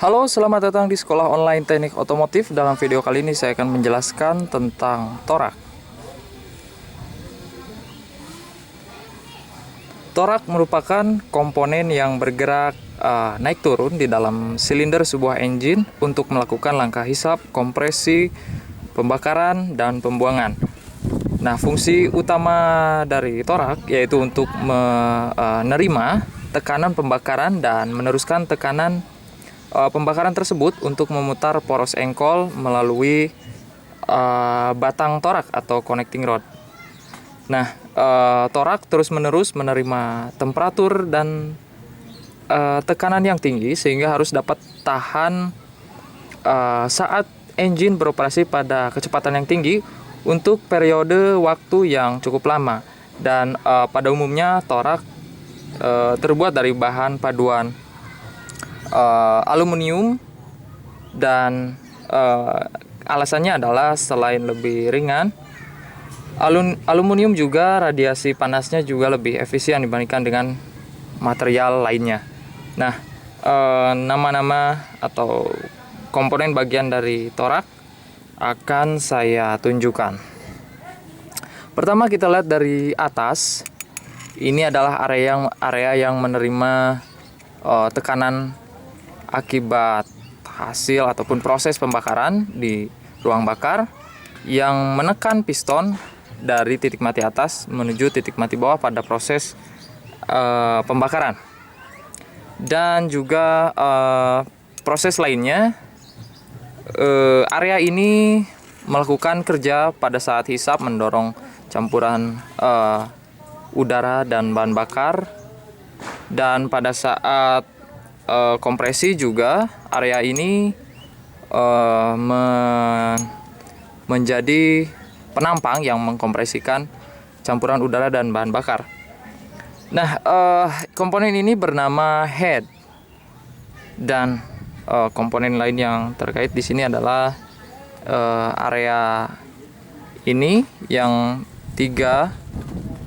Halo, selamat datang di Sekolah Online Teknik Otomotif. Dalam video kali ini saya akan menjelaskan tentang torak. Torak merupakan komponen yang bergerak naik turun di dalam silinder sebuah engine untuk melakukan langkah hisap, kompresi, pembakaran, dan pembuangan. Nah, fungsi utama dari torak yaitu untuk menerima tekanan pembakaran dan meneruskan tekanan pembakaran tersebut untuk memutar poros engkol melalui batang torak atau connecting rod. Nah, torak terus-menerus menerima temperatur dan tekanan yang tinggi sehingga harus dapat tahan saat engine beroperasi pada kecepatan yang tinggi untuk periode waktu yang cukup lama. Dan pada umumnya torak terbuat dari bahan paduan aluminium dan alasannya adalah selain lebih ringan, aluminium juga radiasi panasnya juga lebih efisien dibandingkan dengan material lainnya. Nah, nama-nama atau komponen bagian dari torak akan saya tunjukkan. Pertama kita lihat dari atas. Ini adalah area yang menerima tekanan akibat hasil ataupun proses pembakaran di ruang bakar yang menekan piston dari titik mati atas menuju titik mati bawah pada proses pembakaran. Dan juga proses lainnya, area ini melakukan kerja pada saat hisap mendorong campuran udara dan bahan bakar, dan pada saat kompresi juga area ini menjadi penampang yang mengkompresikan campuran udara dan bahan bakar. Nah, komponen ini bernama head, dan komponen lain yang terkait di sini adalah area ini yang tiga.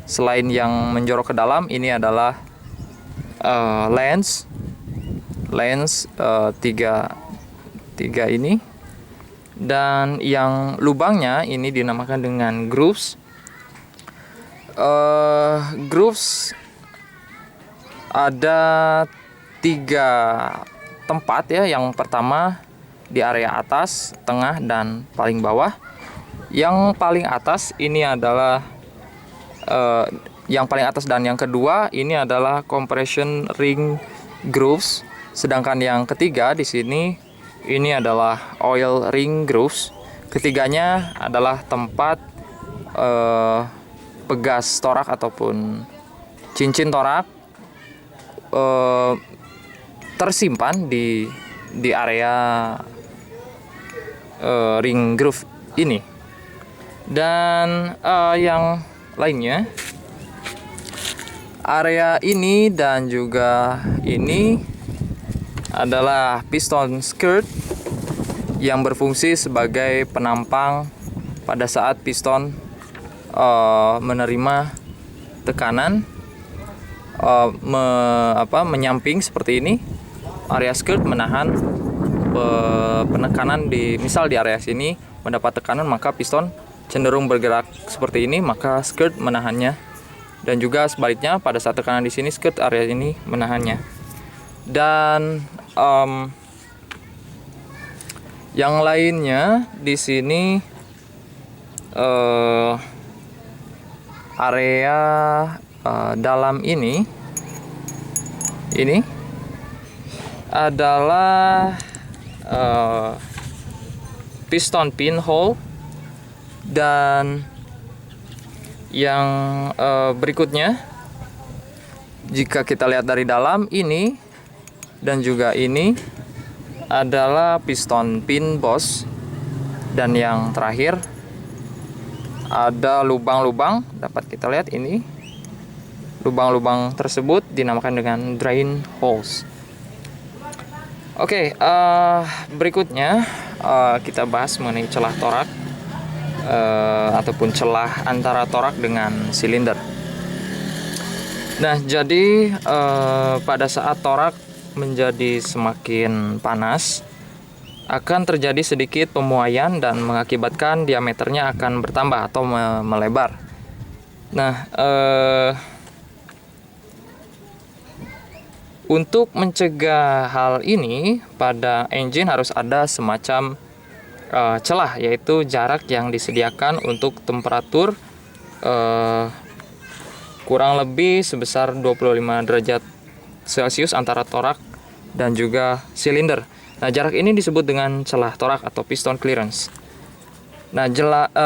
Selain yang menjorok ke dalam, ini adalah lens tiga ini, dan yang lubangnya ini dinamakan dengan grooves. Grooves ada tiga tempat ya. Yang pertama di area atas, tengah, dan paling bawah. Yang paling atas ini adalah yang paling atas dan yang kedua ini adalah compression ring grooves, sedangkan yang ketiga di sini ini adalah oil ring grooves. Ketiganya adalah tempat pegas torak ataupun cincin torak tersimpan di area ring groove ini. Dan yang lainnya, area ini dan juga ini adalah piston skirt yang berfungsi sebagai penampang pada saat piston menerima tekanan menyamping seperti ini. Area skirt menahan penekanan misal di area sini mendapat tekanan, maka piston cenderung bergerak seperti ini, maka skirt menahannya. Dan juga sebaliknya, pada saat tekanan di sini, skirt area ini menahannya. Dan yang lainnya di sini area dalam ini adalah piston pinhole. Dan yang berikutnya, jika kita lihat dari dalam ini dan juga ini adalah piston pin boss. Dan yang terakhir ada lubang-lubang, dapat kita lihat ini. Lubang-lubang tersebut dinamakan dengan drain holes. Oke, berikutnya kita bahas mengenai celah torak ataupun celah antara torak dengan silinder. Nah, jadi pada saat torak menjadi semakin panas, akan terjadi sedikit pemuaian dan mengakibatkan diameternya akan bertambah atau melebar. Nah, untuk mencegah hal ini, pada engine harus ada semacam celah, yaitu jarak yang disediakan untuk temperatur kurang lebih sebesar 25 derajat Celcius antara torak dan juga silinder. Nah, jarak ini disebut dengan celah torak atau piston clearance. Nah,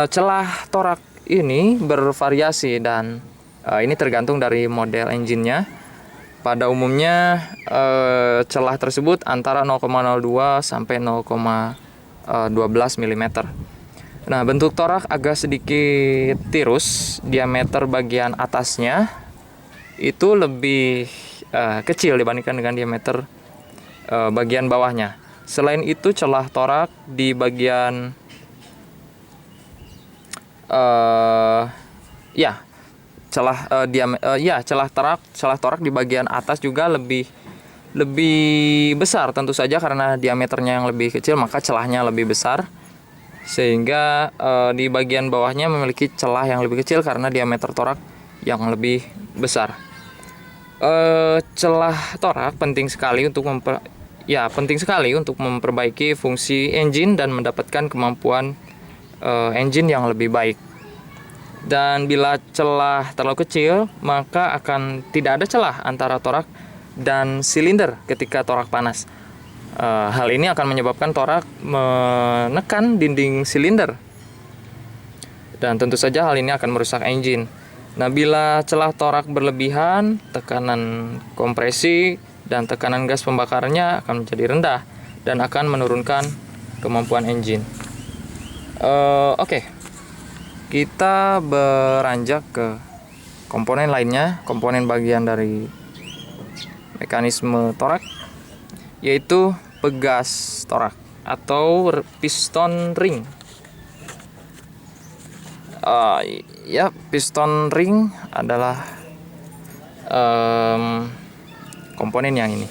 celah torak ini bervariasi dan ini tergantung dari model engine-nya. Pada umumnya celah tersebut antara 0,02 sampai 0,12 mm. Nah, bentuk torak agak sedikit tirus, diameter bagian atasnya itu lebih kecil dibandingkan dengan diameter bagian bawahnya. Selain itu, celah torak di bagian celah torak di bagian atas juga lebih besar, tentu saja karena diameternya yang lebih kecil maka celahnya lebih besar, sehingga di bagian bawahnya memiliki celah yang lebih kecil karena diameter torak yang lebih besar. Celah torak penting sekali untuk memperbaiki fungsi engine dan mendapatkan kemampuan engine yang lebih baik. Dan bila celah terlalu kecil, maka akan tidak ada celah antara torak dan silinder ketika torak panas. Hal ini akan menyebabkan torak menekan dinding silinder, dan tentu saja hal ini akan merusak engine. Nah, bila celah torak berlebihan, tekanan kompresi dan tekanan gas pembakarnya akan menjadi rendah dan akan menurunkan kemampuan engine. Oke. Kita beranjak ke komponen lainnya, komponen bagian dari mekanisme torak, yaitu pegas torak atau piston ring. Piston ring adalah komponen yang ini.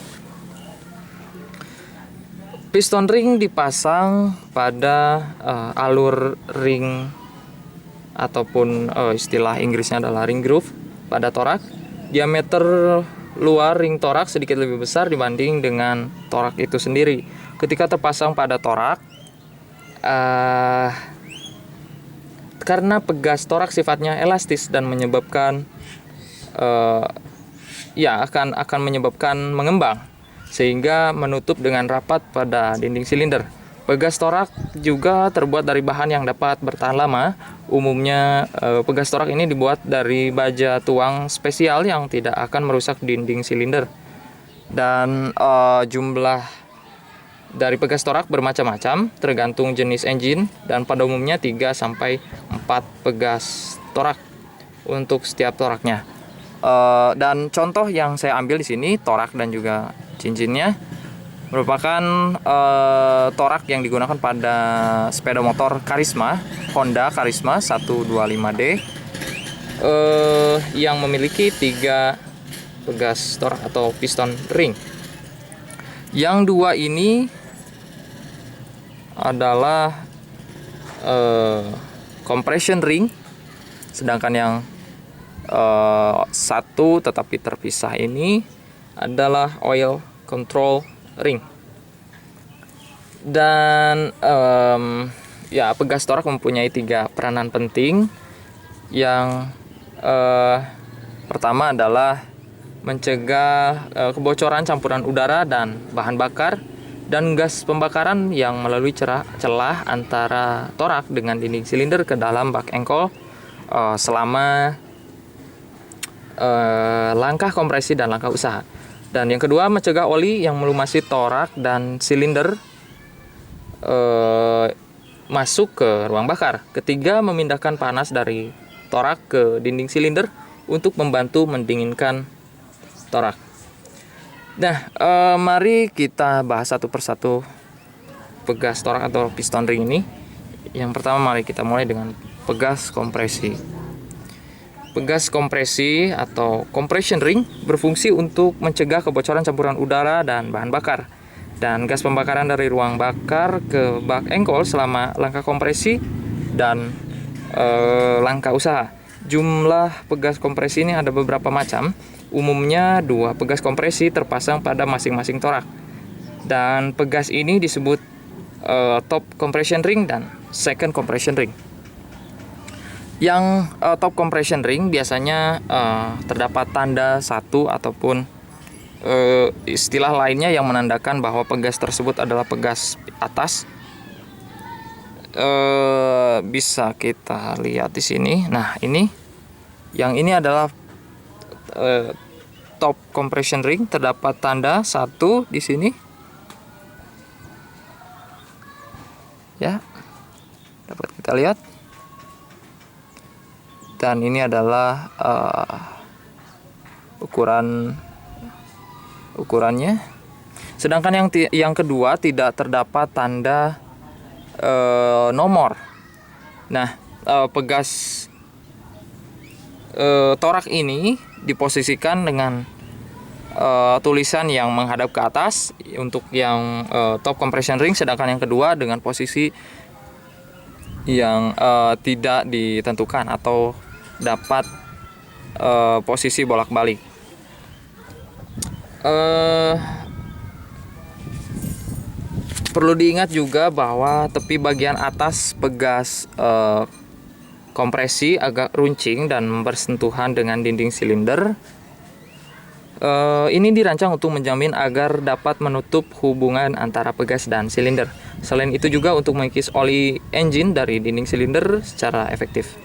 Piston ring dipasang pada alur ring, ataupun istilah Inggrisnya adalah ring groove pada torak. Diameter luar ring torak sedikit lebih besar dibanding dengan torak itu sendiri. Ketika terpasang pada torak, karena pegas torak sifatnya elastis dan menyebabkan akan menyebabkan mengembang, sehingga menutup dengan rapat pada dinding silinder. Pegas torak juga terbuat dari bahan yang dapat bertahan lama. Umumnya pegas torak ini dibuat dari baja tuang spesial yang tidak akan merusak dinding silinder. Dan jumlah dari pegas torak bermacam-macam tergantung jenis engine, dan pada umumnya 3-4 pegas torak untuk setiap toraknya. Dan contoh yang saya ambil di sini, torak dan juga cincinnya merupakan torak yang digunakan pada sepeda motor Karisma, Honda Karisma 125D, yang memiliki 3 pegas torak atau piston ring. Yang 2 ini adalah compression ring, sedangkan yang 1 tetapi terpisah ini adalah oil control ring. Dan pegas torak mempunyai 3 peranan penting. Yang pertama adalah mencegah kebocoran campuran udara dan bahan bakar dan gas pembakaran yang melalui celah antara torak dengan dinding silinder ke dalam bak engkol selama langkah kompresi dan langkah usaha. Dan yang kedua, mencegah oli yang melumasi torak dan silinder masuk ke ruang bakar. Ketiga, memindahkan panas dari torak ke dinding silinder untuk membantu mendinginkan torak. Nah, mari kita bahas satu persatu pegas torak atau piston ring ini. Yang pertama, mari kita mulai dengan pegas kompresi. Pegas kompresi atau compression ring berfungsi untuk mencegah kebocoran campuran udara dan bahan bakar. Dan gas pembakaran dari ruang bakar ke bak engkol selama langkah kompresi dan langkah usaha. Jumlah pegas kompresi ini ada beberapa macam. Umumnya 2 pegas kompresi terpasang pada masing-masing torak. Dan pegas ini disebut top compression ring dan second compression ring. Yang top compression ring biasanya terdapat tanda 1 ataupun istilah lainnya yang menandakan bahwa pegas tersebut adalah pegas atas. Bisa kita lihat di sini. Nah, yang ini adalah top compression ring, terdapat tanda 1 di sini. Ya, dapat kita lihat. Dan ini adalah ukurannya. Sedangkan yang kedua tidak terdapat tanda nomor. Nah, pegas torak ini diposisikan dengan tulisan yang menghadap ke atas untuk yang top compression ring, sedangkan yang kedua dengan posisi yang tidak ditentukan atau dapat posisi bolak-balik. Perlu diingat juga bahwa tepi bagian atas pegas kompresi agak runcing dan bersentuhan dengan dinding silinder. Ini dirancang untuk menjamin agar dapat menutup hubungan antara pegas dan silinder. Selain itu juga untuk mengikis oli engine dari dinding silinder secara efektif.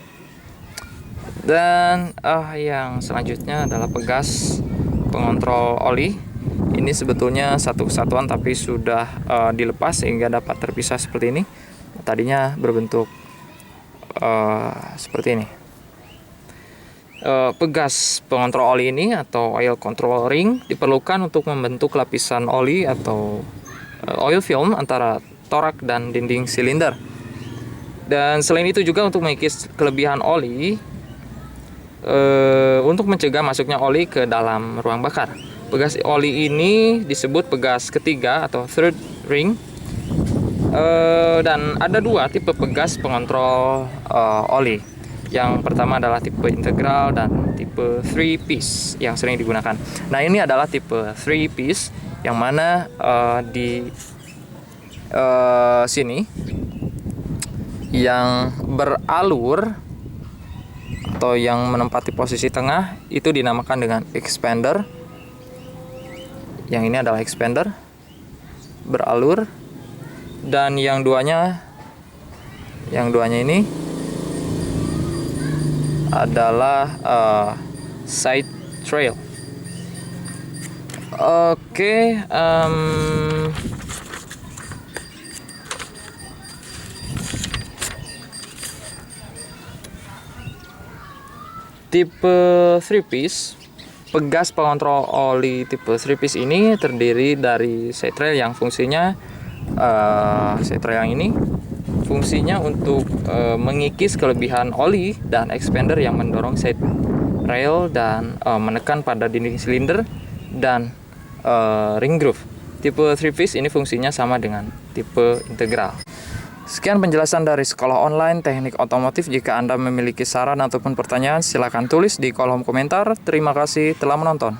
Dan yang selanjutnya adalah pegas pengontrol oli. Ini sebetulnya satu kesatuan tapi sudah dilepas sehingga dapat terpisah seperti ini. Tadinya berbentuk seperti ini. Pegas pengontrol oli ini atau oil control ring diperlukan untuk membentuk lapisan oli atau oil film antara torak dan dinding silinder. Dan selain itu juga untuk mengikis kelebihan oli untuk mencegah masuknya oli ke dalam ruang bakar. Pegas oli ini disebut pegas ketiga atau third ring. Dan ada 2 tipe pegas pengontrol oli. Yang pertama adalah tipe integral dan tipe 3 piece yang sering digunakan. Nah, ini adalah tipe 3 piece yang mana di sini yang beralur atau yang menempati posisi tengah itu dinamakan dengan expander. Yang ini adalah expander beralur, dan yang duanya ini adalah side trail. Oke, tipe 3 piece pegas pengontrol oli tipe 3 piece ini terdiri dari side rail yang fungsinya side rail yang ini fungsinya untuk mengikis kelebihan oli, dan expander yang mendorong side rail dan menekan pada dinding silinder dan ring groove. Tipe 3 piece ini fungsinya sama dengan tipe integral. Sekian penjelasan dari Sekolah Online Teknik Otomotif. Jika Anda memiliki saran ataupun pertanyaan, silakan tulis di kolom komentar. Terima kasih telah menonton.